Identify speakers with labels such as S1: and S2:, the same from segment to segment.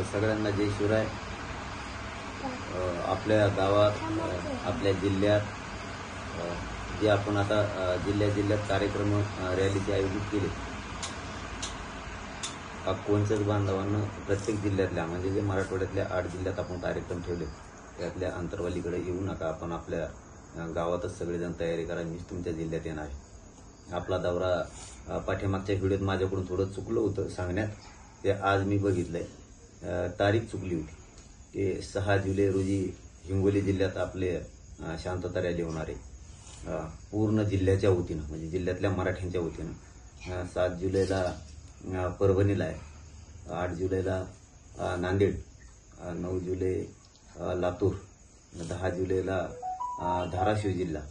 S1: सगळ्यांना जय शिवराय। आपल्या गावात आपल्या जिल्ह्यात जे आपण आता जिल्ह्यात कार्यक्रम रॅलीचे आयोजित केले, कोणत्याच बांधवांना प्रत्येक जिल्ह्यातल्या म्हणजे जे मराठवाड्यातल्या 8 जिल्ह्यात आपण कार्यक्रम ठेवले त्यातल्या अंतरवालीकडे येऊ नका। आपण आपल्या गावातच सगळेजण तयारी करा। मीच तुमच्या जिल्ह्यात येणार आहे। आपला दौरा पाठीमागच्या व्हिडिओत माझ्याकडून थोडं चुकलं होतं सांगण्यात, ते आज मी बघितलंय, तारीख चुकली होती। ते 6 जुलै रोजी हिंगोली जिल्ह्यात आपले शांतता रॅली होणार आहे पूर्ण जिल्ह्याच्या वतीनं, म्हणजे जिल्ह्यातल्या मराठ्यांच्या वतीनं। 7 जुलैला परभणीला आहे, 8 जुलैला नांदेड, 9 जुलै लातूर, 10 जुलैला धाराशिव जिल्हा,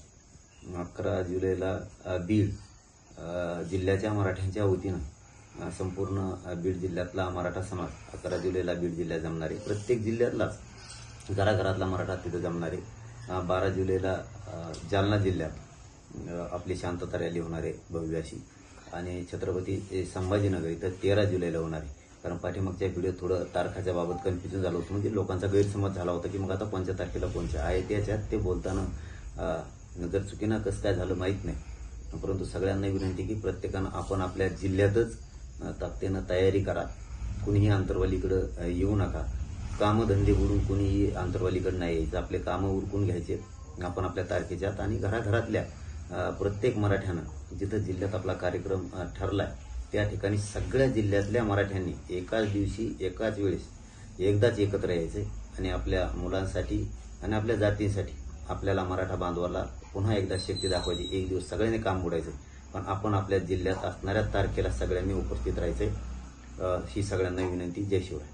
S1: 11 जुलैला बीड जिल्ह्याच्या मराठ्यांच्या वतीनं संपूर्ण बीड जिल्ह्यातला मराठा समाज 11 जुलैला बीड जिल्ह्यात जमणार आहे। प्रत्येक जिल्ह्यातलाच घराघरातला मराठा तिथं जमणार आहे। 12 जुलैला जालना जिल्ह्यात आपली शांतता रॅली होणार आहे भव्य अशी, आणि छत्रपती संभाजीनगर इथं 13 जुलैला होणार आहे। कारण पाठीमागच्या व्हिडिओत थोडं तारखाच्या बाबत कन्फ्युजन झालं होतं, म्हणजे लोकांचा गैरसमज झाला होता की मग आता कोणत्या तारखेला कोणत्या आहे त्याच्यात ते बोलताना नजर चुकीनं कसं काय झालं माहीत नाही। परंतु सगळ्यांना विनंती की प्रत्येकानं आपण आपल्या जिल्ह्यातच ताकदीनं तयारी करा। कुणीही अंतरवालीकडे येऊ नका। कामधंदे बुडून कुणीही अंतरवालीकडे नाही यायचं। आपले कामं उरकून घ्यायचे आपण आपल्या तारखेच्यात, आणि घराघरातल्या प्रत्येक मराठ्यानं जिथं जिल्ह्यात आपला कार्यक्रम ठरलाय त्या ठिकाणी सगळ्या जिल्ह्यातल्या मराठ्यांनी एकाच दिवशी एकाच वेळेस एकदाच एकत्र यायचे आणि आपल्या मुलांसाठी आणि आपल्या जातींसाठी आपल्याला मराठा बांधवाला पुन्हा एकदा शक्ती दाखवायची। एक दिवस सगळ्यांनी काम बुडायचं, पण आपण आपल्या जिल्ह्यात असणाऱ्या तारखेला सगळ्यांनी उपस्थित राहायचंय। ही सगळ्यांना विनंती। जय शिवराय।